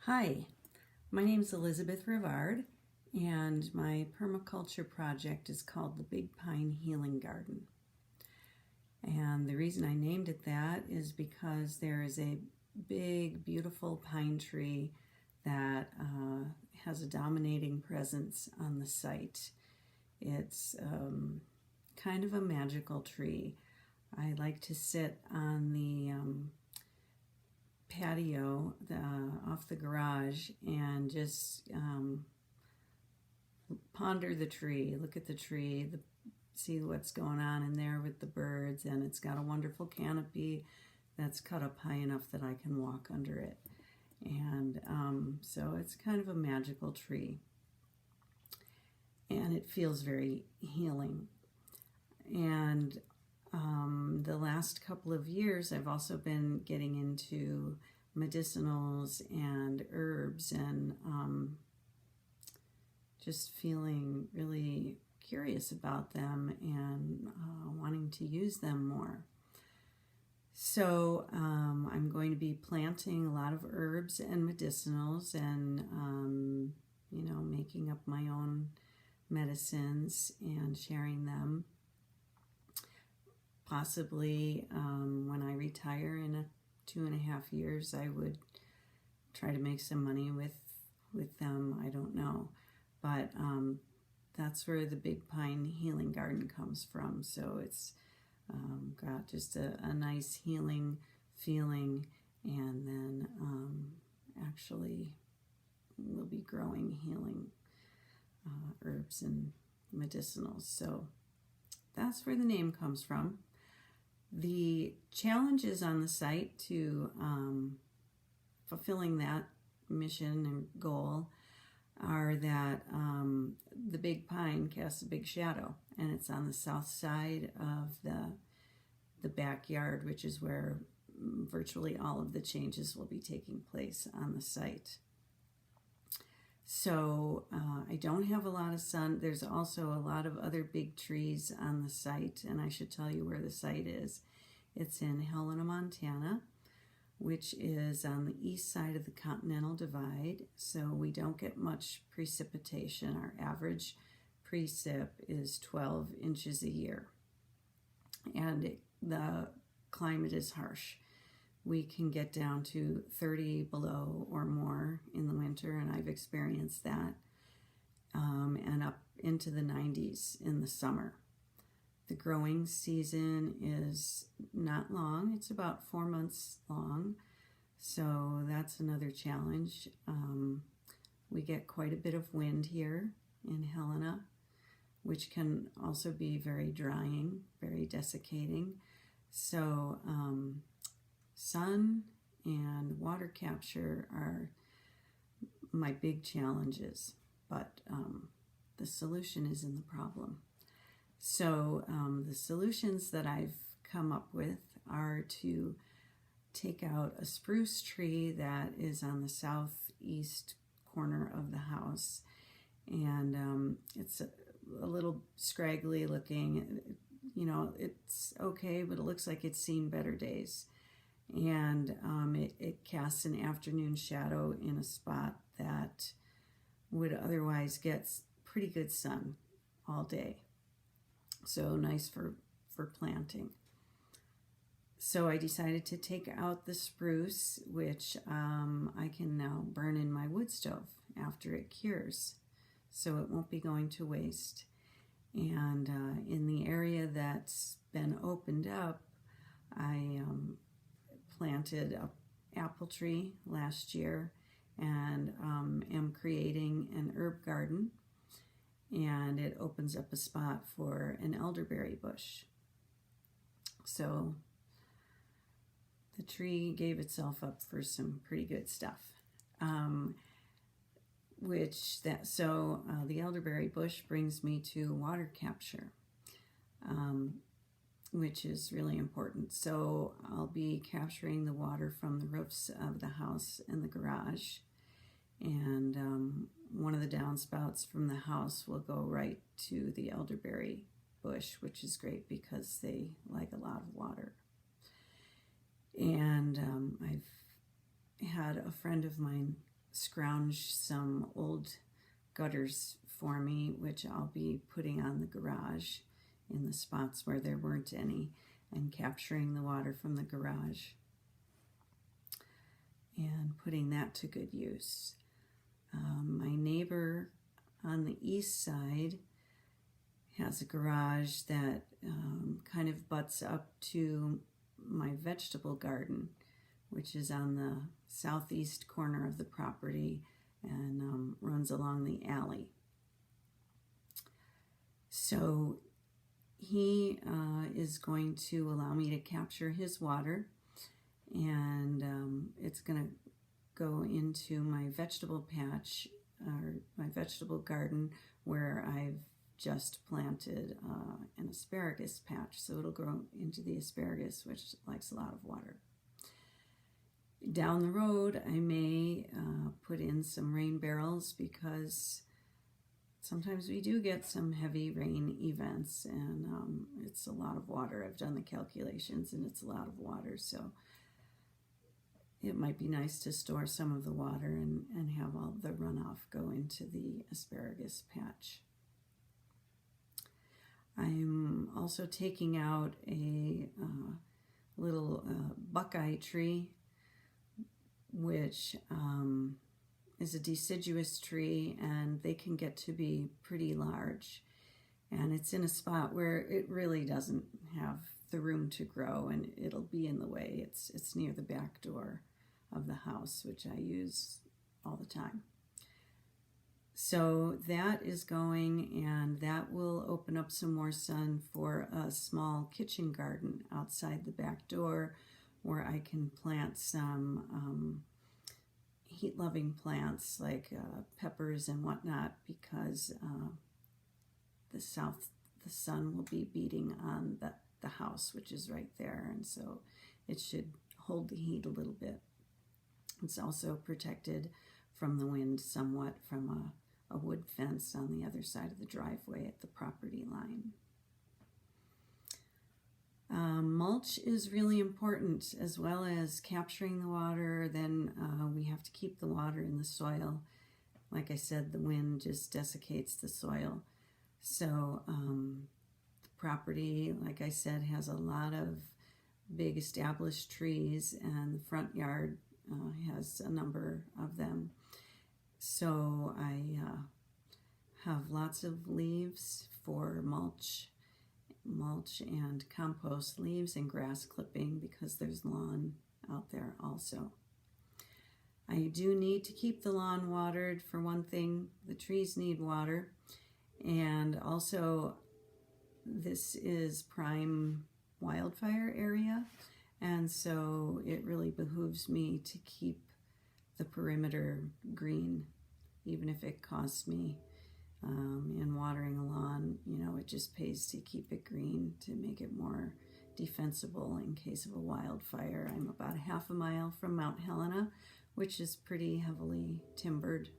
Hi, my name is Elizabeth Rivard, and my permaculture project is called the Big Pine Healing Garden. And the reason I named it that is because there is a big, beautiful pine tree that has a dominating presence on the site. It's kind of a magical tree. I like to sit on the patio off the garage and just ponder the tree, look at the tree, see what's going on in there with the birds, and it's got a wonderful canopy that's cut up high enough that I can walk under it. And so it's kind of a magical tree, and it feels very healing. And the last couple of years, I've also been getting into medicinals and herbs and just feeling really curious about them and wanting to use them more. So I'm going to be planting a lot of herbs and medicinals and, making up my own medicines and sharing them. Possibly when I retire in 2.5 years, I would try to make some money with them. I don't know, but that's where the Big Pine Healing Garden comes from. So it's got just a nice healing feeling, and then actually we'll be growing healing herbs and medicinals. So that's where the name comes from. The challenges on the site to fulfilling that mission and goal are that the big pine casts a big shadow, and it's on the south side of the backyard, which is where virtually all of the changes will be taking place on the site. So I don't have a lot of sun. There's also a lot of other big trees on the site, and I should tell you where the site is. It's in Helena, Montana, which is on the east side of the Continental Divide, so we don't get much precipitation. Our average precip is 12 inches a year, and the climate is harsh. We can get down to 30 below or more in the winter, and I've experienced that, and up into the 90s in the summer. The growing season is not long. It's about 4 months long, so that's another challenge. We get quite a bit of wind here in Helena, which can also be very drying, very desiccating. So sun and water capture are my big challenges, but the solution is in the problem. So the solutions that I've come up with are to take out a spruce tree that is on the southeast corner of the house, and it's a little scraggly looking. It's okay, but it looks like it's seen better days. And it casts an afternoon shadow in a spot that would otherwise get pretty good sun all day. So nice for planting. So I decided to take out the spruce, which I can now burn in my wood stove after it cures, so it won't be going to waste. And in the area that's been opened up, I planted an apple tree last year, and am creating an herb garden, and it opens up a spot for an elderberry bush. So the tree gave itself up for some pretty good stuff. The elderberry bush brings me to water capture, which is really important. So I'll be capturing the water from the roofs of the house and the garage, and one of the downspouts from the house will go right to the elderberry bush, which is great because they like a lot of water. And I've had a friend of mine scrounge some old gutters for me, which I'll be putting on the garage in the spots where there weren't any, and capturing the water from the garage and putting that to good use. My neighbor on the east side has a garage that kind of butts up to my vegetable garden, which is on the southeast corner of the property and runs along the alley. So he is going to allow me to capture his water, and it's going to go into my vegetable patch, or my vegetable garden, where I've just planted an asparagus patch. So it'll grow into the asparagus, which likes a lot of water. Down the road, I may put in some rain barrels, because sometimes we do get some heavy rain events, and it's a lot of water. I've done the calculations, and it's a lot of water, so it might be nice to store some of the water and have all the runoff go into the asparagus patch. I'm also taking out a little buckeye tree, which is a deciduous tree, and they can get to be pretty large. And it's in a spot where it really doesn't have the room to grow, and it'll be in the way. It's near the back door of the house, which I use all the time. So that is going, and that will open up some more sun for a small kitchen garden outside the back door, where I can plant some heat-loving plants like peppers and whatnot, because the sun will be beating on the house, which is right there, and so it should hold the heat a little bit. It's also protected from the wind somewhat from a wood fence on the other side of the driveway at the property line. Mulch is really important, as well as capturing the water. Then we have to keep the water in the soil. Like I said, the wind just desiccates the soil. So the property, like I said, has a lot of big established trees, and the front yard has a number of them. So I have lots of leaves for mulch and compost, leaves and grass clipping, because there's lawn out there also. I do need to keep the lawn watered. For one thing, the trees need water, and also this is prime wildfire area, and so it really behooves me to keep the perimeter green, even if it costs me in watering a lawn. It just pays to keep it green, to make it more defensible in case of a wildfire. I'm about half a mile from Mount Helena, which is pretty heavily timbered.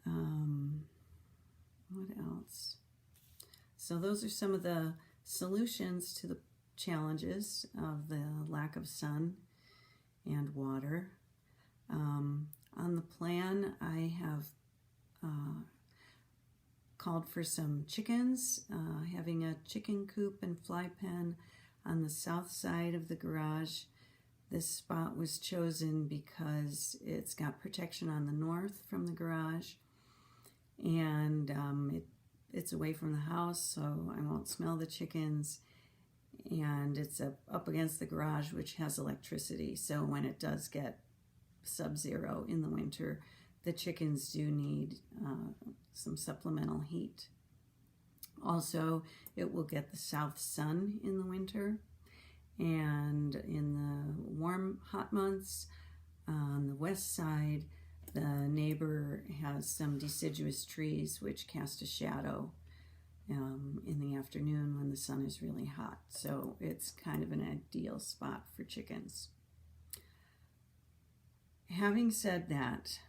What else? So those are some of the solutions to the challenges of the lack of sun and water. On the plan, I have called for some chickens, having a chicken coop and fly pen on the south side of the garage. This spot was chosen because it's got protection on the north from the garage, and it's away from the house, so I won't smell the chickens, and it's up against the garage, which has electricity, so when it does get sub-zero in the winter, the chickens do need some supplemental heat. Also, it will get the south sun in the winter, and in the warm, hot months, on the west side, the neighbor has some deciduous trees which cast a shadow in the afternoon when the sun is really hot. So it's kind of an ideal spot for chickens. Having said that,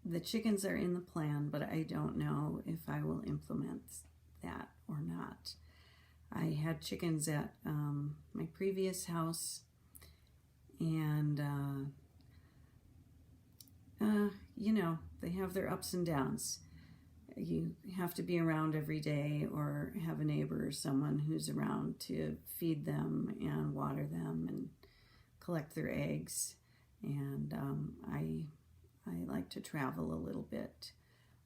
the chickens are in the plan, but I don't know if I will implement that or not. I had chickens at my previous house, and you know, they have their ups and downs. You have to be around every day or have a neighbor or someone who's around to feed them and water them and collect their eggs. And I like to travel a little bit.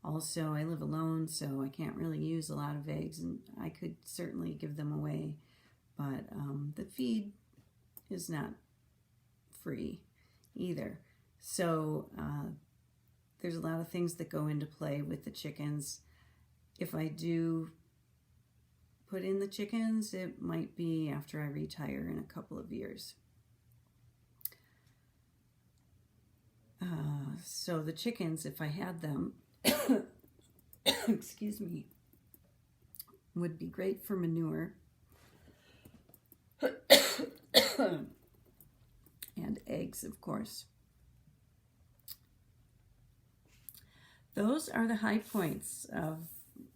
Also, I live alone, so I can't really use a lot of eggs, and I could certainly give them away, but the feed is not free either. So there's a lot of things that go into play with the chickens. If I do put in the chickens, it might be after I retire in a couple of years. So the chickens, if I had them, excuse me, would be great for manure and eggs, of course. Those are the high points of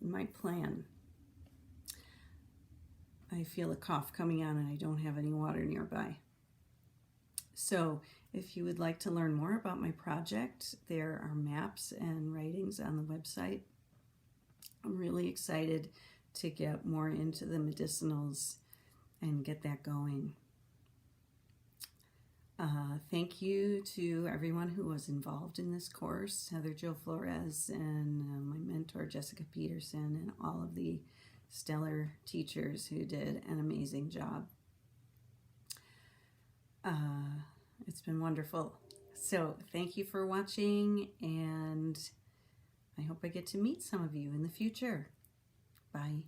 my plan. I feel a cough coming on and I don't have any water nearby. So if you would like to learn more about my project, there are maps and writings on the website. I'm really excited to get more into the medicinals and get that going. Thank you to everyone who was involved in this course, Heather Jo Flores and my mentor Jessica Peterson, and all of the stellar teachers who did an amazing job. It's been wonderful. So thank you for watching, and I hope I get to meet some of you in the future. Bye.